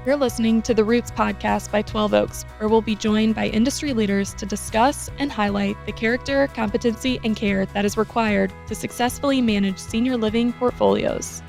You're listening to the Roots podcast by 12 Oaks, where we'll be joined by industry leaders to discuss and highlight the character, competency, and care that is required to successfully manage senior living portfolios.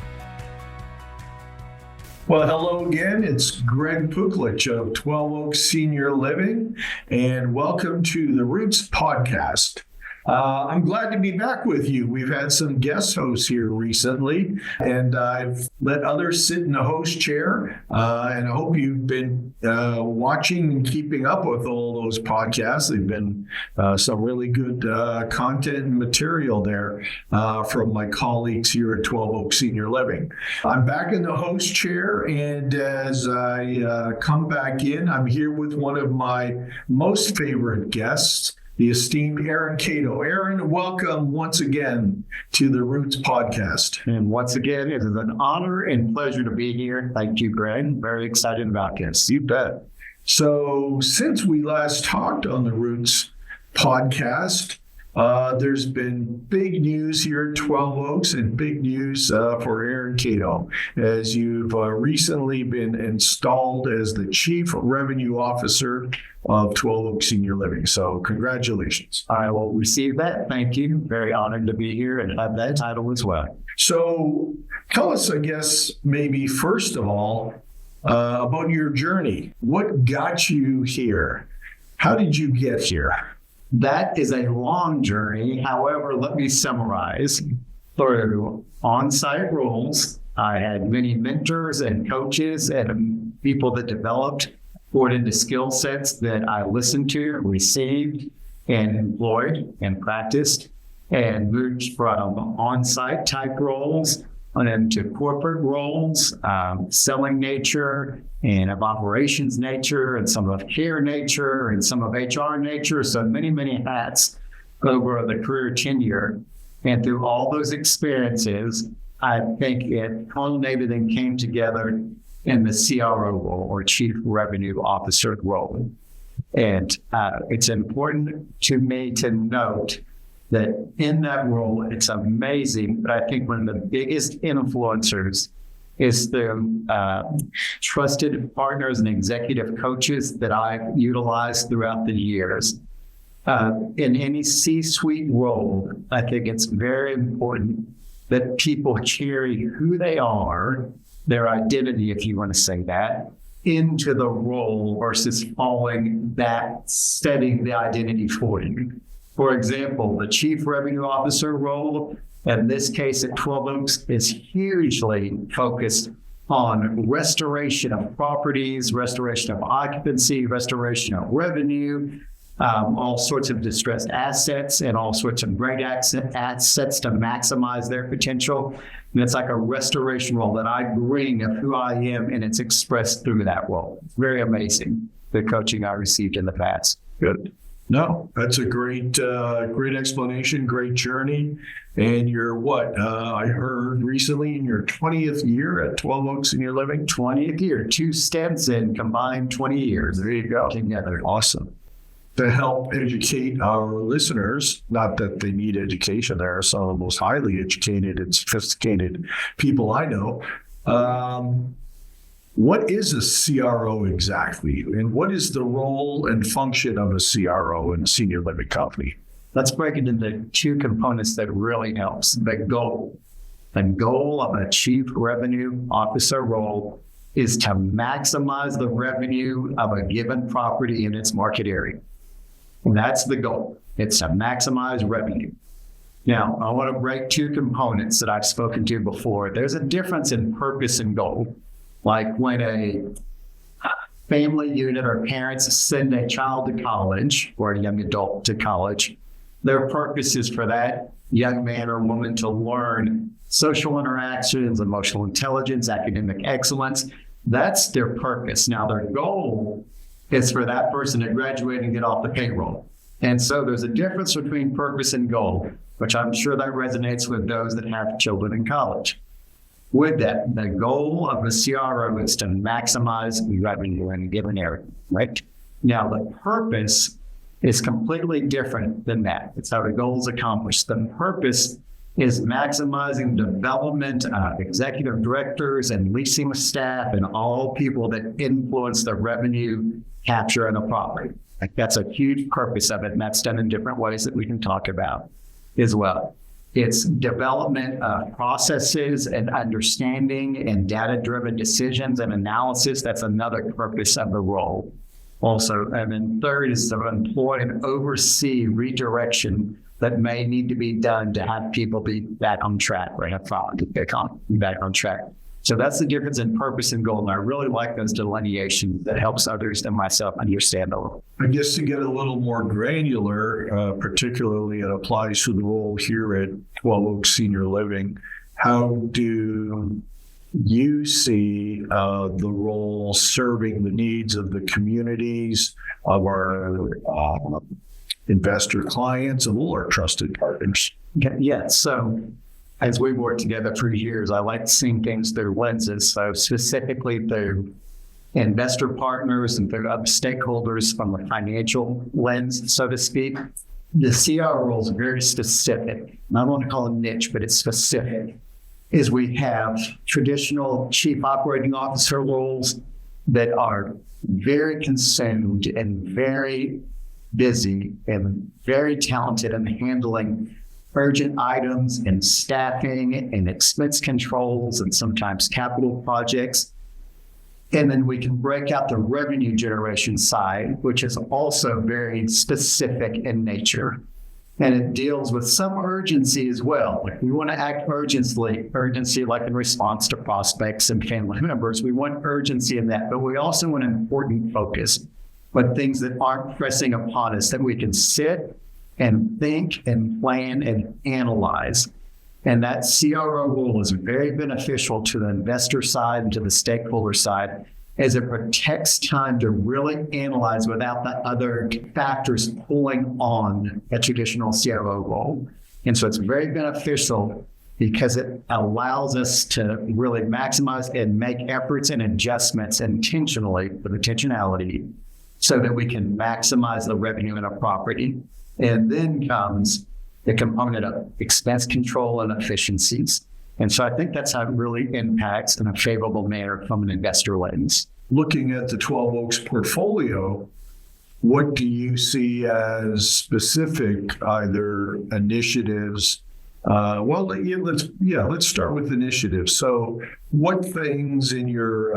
Well, hello again. It's Greg Puklicz of 12 Oaks Senior Living, and welcome to the Roots podcast. I'm glad to be back with you. We've had some guest hosts here recently, and I've let others sit in the host chair. And I hope you've been watching and keeping up with all those podcasts. They've been some really good content and material there from my colleagues here at 12 Oaks Senior Living. I'm back in the host chair, and as I come back in, I'm here with one of my most favorite guests, the esteemed Catoe. Aaron, welcome once again to the Roots podcast. And once again, it is an honor and pleasure to be here. Thank you, Greg. Very excited about this. You bet. So since we last talked on the Roots podcast, there's been big news here at 12 Oaks and big news for Aaron Catoe, as you've recently been installed as the Chief Revenue Officer of 12 Oaks Senior Living. So congratulations. I will receive that. Thank you. Very honored to be here and have that title as well. So tell us, I guess, maybe first of all, about your journey. What got you here? How did you get here? That is a long journey. However, let me summarize. Through on-site roles, I had many mentors and coaches and people that developed, poured into skill sets that I listened to, received, and employed and practiced, and moved from on-site type roles and into corporate roles, selling nature, and of operations nature, and some of care nature, and some of HR nature. So many, many hats over the career tenure. And through all those experiences, I think it culminated and came together in the CRO role, or Chief Revenue Officer role. And it's important to me to note that in that role, it's amazing, but I think one of the biggest influencers is the trusted partners and executive coaches that I've utilized throughout the years. In any C-suite role, I think it's very important that people carry who they are, their identity, if you want to say that, into the role versus following that, setting the identity for you. For example, the Chief Revenue Officer role, in this case at 12 Oaks, is hugely focused on restoration of properties, restoration of occupancy, restoration of revenue, all sorts of distressed assets and all sorts of great assets to maximize their potential. And it's like a restoration role that I bring of who I am, and it's expressed through that role. It's very amazing, the coaching I received in the past. Good. No, that's a great explanation, great journey. And you're what? I heard recently in your 20th year at 12 Oaks Senior Living? 20th year, 2 stints and combined 20 years. There you go. Together. Awesome. To help educate our listeners, not that they need education, there are some of the most highly educated and sophisticated people I know. What is a CRO exactly? And what is the role and function of a CRO in a senior living company? Let's break it into 2 components that really helps. The goal. The goal of a Chief Revenue Officer role is to maximize the revenue of a given property in its market area. And that's the goal. It's to maximize revenue. Now, I want to break 2 components that I've spoken to before. There's a difference in purpose and goal. Like when a family unit or parents send a child to college or a young adult to college, their purpose is for that young man or woman to learn social interactions, emotional intelligence, academic excellence. That's their purpose. Now, their goal is for that person to graduate and get off the payroll. And so there's a difference between purpose and goal, which I'm sure that resonates with those that have children in college. With that, the goal of the CRO is to maximize revenue in a given area, right? Now, the purpose is completely different than that. It's how the goal is accomplished. The purpose is maximizing development of executive directors and leasing staff and all people that influence the revenue capture in a property. Like that's a huge purpose of it, and that's done in different ways that we can talk about as well. It's development of processes and understanding and data-driven decisions and analysis. That's another purpose of the role. Also, and then third is to employ and oversee redirection that may need to be done to have people be back on track, right? Be back on track. So that's the difference in purpose and goal. And I really like those delineations that helps others and myself understand a little. I guess to get a little more granular, particularly it applies to the role here at 12 Oaks Senior Living. How do you see the role serving the needs of the communities, of our investor clients, and all our trusted partners? Okay, yeah, so as we've worked together for years, I like seeing things through lenses. So specifically through investor partners and through other stakeholders from a financial lens, so to speak. The CRO role is very specific. I don't want to call it niche, but it's specific. Is we have traditional chief operating officer roles that are very consumed and very busy and very talented in handling urgent items and staffing and expense controls and sometimes capital projects. And then we can break out the revenue generation side, which is also very specific in nature. And it deals with some urgency as well. Like we want to act urgency like in response to prospects and family members. We want urgency in that, but we also want an important focus, but things that aren't pressing upon us that we can sit and think and plan and analyze. And that CRO role is very beneficial to the investor side and to the stakeholder side, as it protects time to really analyze without the other factors pulling on a traditional CRO role. And so it's very beneficial because it allows us to really maximize and make efforts and adjustments intentionally with intentionality so that we can maximize the revenue in a property. And then comes the component of expense control and efficiencies. And so I think that's how it really impacts in a favorable manner from an investor lens. Looking at the 12 Oaks portfolio, what do you see as specific either initiatives? Let's start with initiatives. So what things in your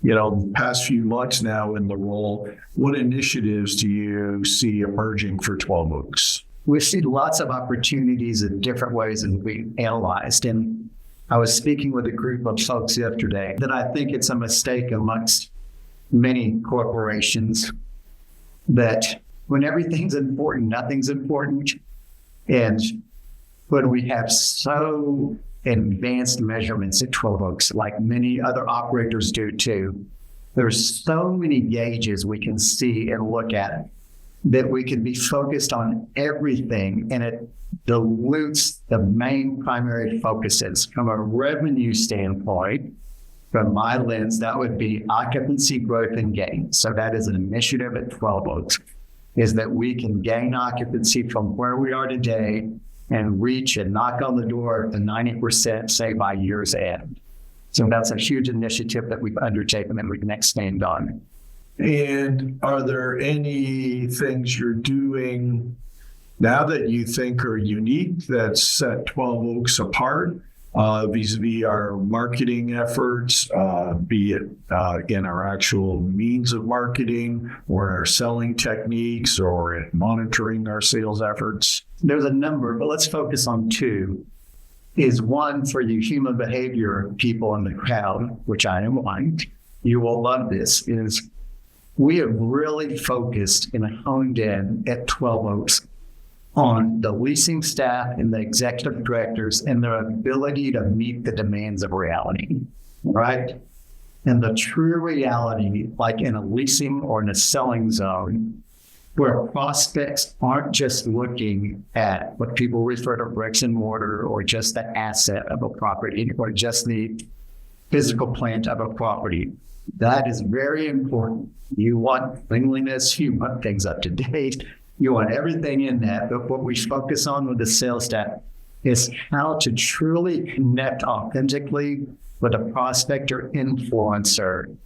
the past few months now in the role, what initiatives do you see emerging for 12 Oaks? We see lots of opportunities in different ways that we analyzed. And I was speaking with a group of folks yesterday that I think it's a mistake amongst many corporations that when everything's important, nothing's important. And when we have so advanced measurements at 12 Oaks, like many other operators do too, there's so many gauges we can see and look at that we can be focused on everything, and it dilutes the main primary focuses. From a revenue standpoint, from my lens, that would be occupancy growth and gain. So that is an initiative at 12 Oaks, is that we can gain occupancy from where we are today and reach and knock on the door at the 90%, say, by year's end. So that's a huge initiative that we've undertaken and we can expand on. And are there any things you're doing now that you think are unique that set 12 Oaks apart vis-a-vis our marketing efforts, be it again our actual means of marketing or our selling techniques or monitoring our sales efforts? There's a number, but let's focus on two. Is one, for you human behavior people in the crowd, which I am one, you will love this, is we have really focused and honed in at 12 Oaks on the leasing staff and the executive directors and their ability to meet the demands of reality, right? And the true reality, like in a leasing or in a selling zone, where prospects aren't just looking at what people refer to bricks and mortar or just the asset of a property or just the physical plant of a property. That is very important. You want cleanliness, you want things up to date, you want everything in that. But what we focus on with the sales staff is how to truly connect authentically with a prospect or influencer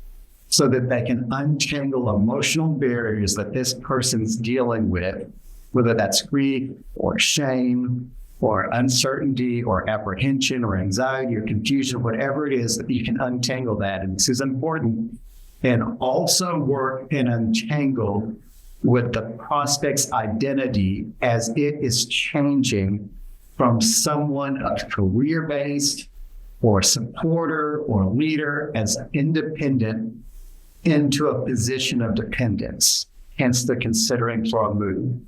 so that they can untangle emotional barriers that this person's dealing with, whether that's grief or shame or uncertainty or apprehension or anxiety or confusion, whatever it is, that you can untangle that. And this is important. And also work and untangle with the prospect's identity as it is changing from someone of career-based or supporter or leader as independent into a position of dependence, hence the considering for a move.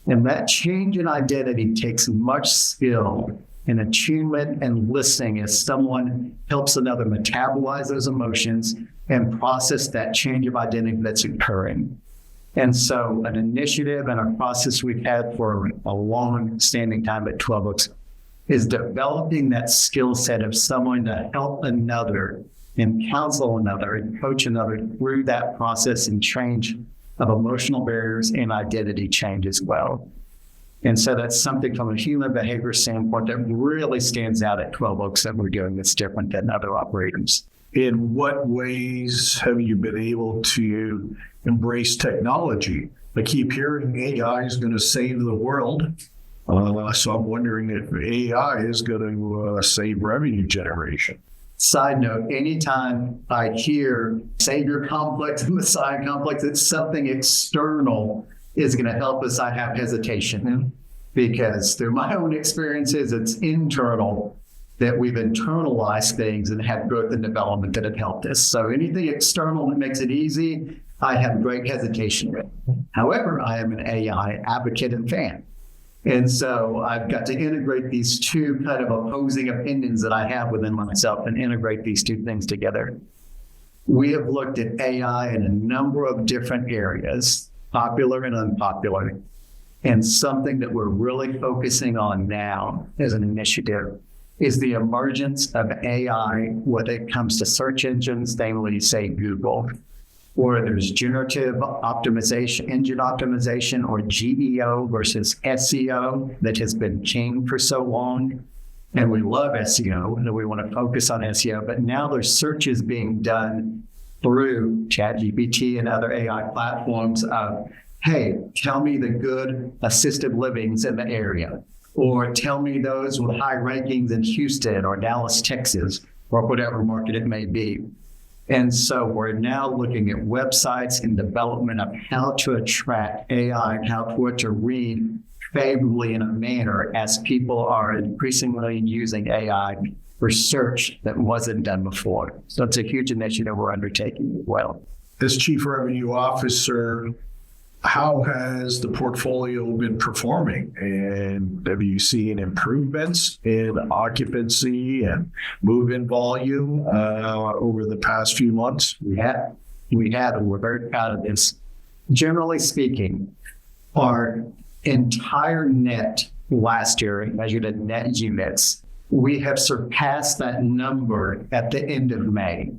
And that change in identity takes much skill and attunement and listening as someone helps another metabolize those emotions and process that change of identity that's occurring. And so an initiative and a process we've had for a long-standing time at 12 Oaks is developing that skill set of someone to help another and counsel another and coach another through that process and change of emotional barriers and identity change as well. And so that's something from a human behavior standpoint that really stands out at 12 Oaks that we're doing that's different than other operators. In what ways have you been able to embrace technology? I keep hearing AI is going to save the world. So I'm wondering if AI is going to save revenue generation. Side note, anytime I hear Savior Complex and Messiah Complex, it's something external is going to help us, I have hesitation. Because through my own experiences, it's internal that we've internalized things and had growth and development that have helped us. So anything external that makes it easy, I have great hesitation with. However, I am an AI advocate and fan. And so I've got to integrate these two kind of opposing opinions that I have within myself and integrate these two things together. We have looked at AI in a number of different areas, popular and unpopular. And something that we're really focusing on now as an initiative is the emergence of AI when it comes to search engines, namely, say, Google, or there's generative optimization, engine optimization, or GEO versus SEO that has been king for so long. And we love SEO, and we want to focus on SEO, but now there's searches being done through ChatGPT and other AI platforms of, hey, tell me the good assisted livings in the area, or tell me those with high rankings in Houston or Dallas, Texas, or whatever market it may be. And so we're now looking at websites and development of how to attract AI, how to read favorably in a manner as people are increasingly using AI for search that wasn't done before. So it's a huge initiative we're undertaking as well. As Chief Revenue Officer, how has the portfolio been performing? And have you seen improvements in occupancy and move-in volume over the past few months? We have. We're very proud of this. Generally speaking, our entire net last year, measured in net units, we have surpassed that number at the end of May.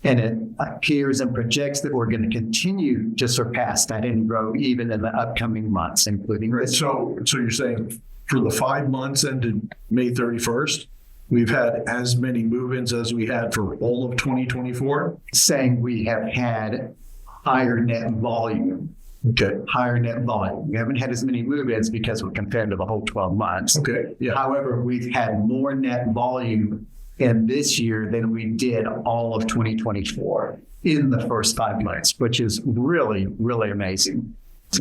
And it appears and projects that we're going to continue to surpass that and grow even in the upcoming months, including this. So you're saying for the 5 months ended May 31st, we've had as many move-ins as we had for all of 2024? Saying we have had higher net volume. Okay. Higher net volume. We haven't had as many move-ins because we're compared to the whole 12 months. Okay. Yeah. However, we've had more net volume in this year than we did all of 2024 in the first 5 months, which is really, really amazing.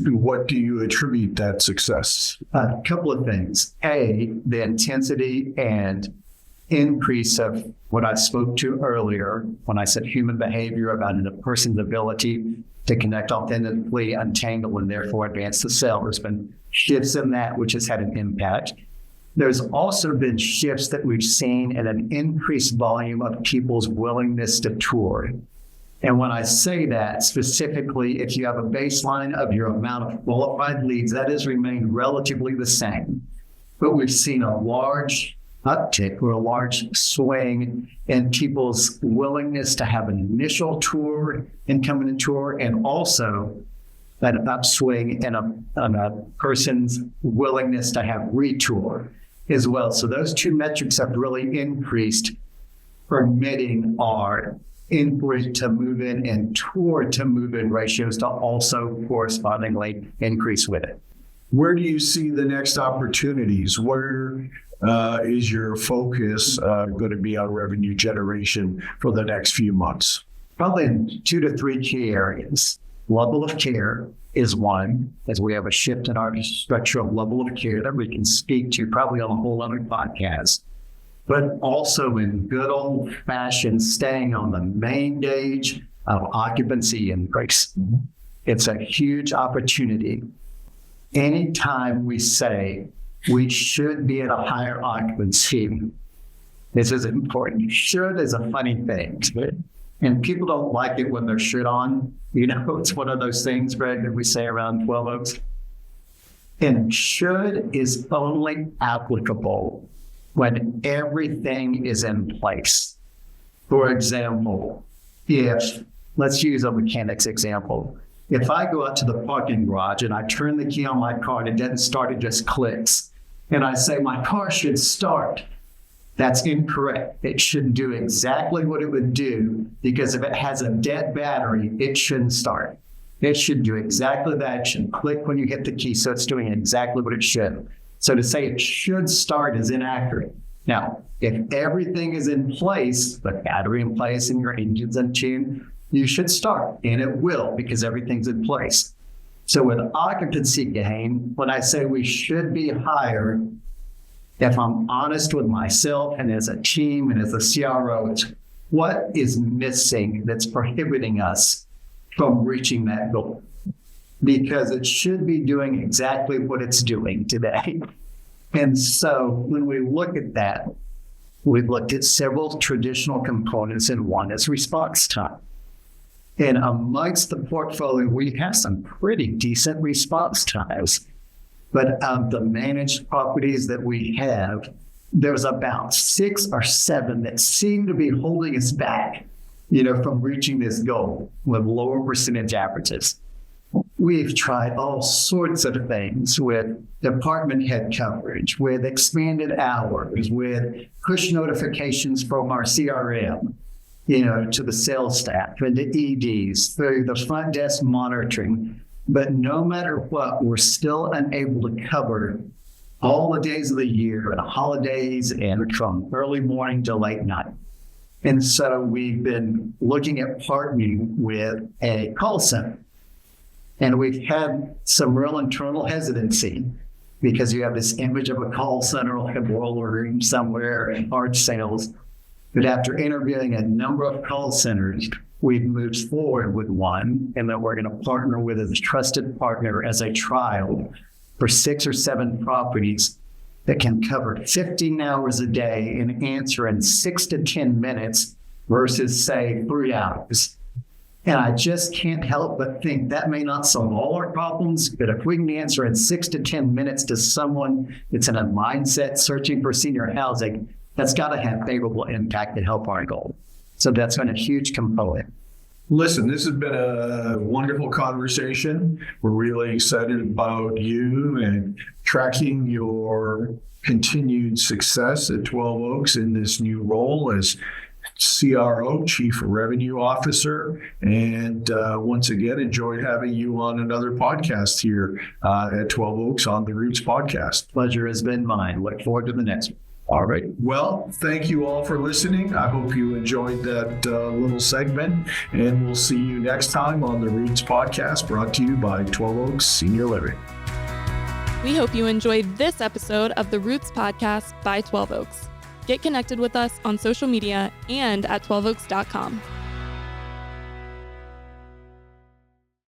What do you attribute that success? A couple of things. A, the intensity and increase of what I spoke to earlier when I said human behavior about a person's ability to connect authentically, untangle, and therefore advance the sale. There's been shifts in that, which has had an impact. There's also been shifts that we've seen in an increased volume of people's willingness to tour. And when I say that, specifically, if you have a baseline of your amount of qualified leads, that has remained relatively the same. But we've seen a large uptick or a large swing in people's willingness to have an initial tour and come in and tour, and also that upswing in a person's willingness to have retour. as well. So those two metrics have really increased, permitting our inquiry to move in and tour to move in ratios to also correspondingly increase with it. Where do you see the next opportunities? Where is your focus going to be on revenue generation for the next few months? Probably in 2 to 3 key areas. Level of care is one, as we have a shift in our structure of level of care that we can speak to probably on a whole other podcast, but also in good old fashioned staying on the main gauge of occupancy increase. It's a huge opportunity. Anytime we say we should be at a higher occupancy, this is important. Should is a funny thing, and people don't like it when they're should on. It's one of those things, Greg, that we say around 12 Oaks. And should is only applicable when everything is in place. For example, let's use a mechanics example. If I go out to the parking garage and I turn the key on my car and it doesn't start, it just clicks, and I say my car should start, that's incorrect. It should do exactly what it would do, because if it has a dead battery, it shouldn't start. It should do exactly that. It should click when you hit the key, so it's doing exactly what it should. So to say it should start is inaccurate. Now, if everything is in place, the battery in place and your engine's in tune, you should start, and it will, because everything's in place. So with occupancy gain, when I say we should be higher, if I'm honest with myself and as a team and as a CRO, it's what is missing that's prohibiting us from reaching that goal? Because it should be doing exactly what it's doing today. And so when we look at that, we've looked at several traditional components, and one is response time. And amongst the portfolio, we have some pretty decent response times. But of the managed properties that we have, there's about 6 or 7 that seem to be holding us back, from reaching this goal with lower percentage averages. We've tried all sorts of things with department head coverage, with expanded hours, with push notifications from our CRM, to the sales staff and to EDs, through the front desk monitoring. But no matter what, we're still unable to cover all the days of the year and holidays and from early morning to late night. And so we've been looking at partnering with a call center. And we've had some real internal hesitancy, because you have this image of a call center like a boiler room somewhere in hard sales. But after interviewing a number of call centers, we've moved forward with one, and that we're going to partner with as a trusted partner as a trial for 6 or 7 properties that can cover 15 hours a day and answer in 6 to 10 minutes versus, say, 3 hours. And I just can't help but think that may not solve all our problems, but if we can answer in 6 to 10 minutes to someone that's in a mindset searching for senior housing, that's got to have favorable impact to help our goal. So that's been a huge component. Listen, this has been a wonderful conversation. We're really excited about you and tracking your continued success at 12 Oaks in this new role as CRO, Chief Revenue Officer. And once again, enjoyed having you on another podcast here at 12 Oaks on the Roots Podcast. Pleasure has been mine. Look forward to the next one. All right. Well, thank you all for listening. I hope you enjoyed that little segment, and we'll see you next time on the Roots Podcast, brought to you by 12 Oaks Senior Living. We hope you enjoyed this episode of the Roots Podcast by 12 Oaks. Get connected with us on social media and at 12oaks.com.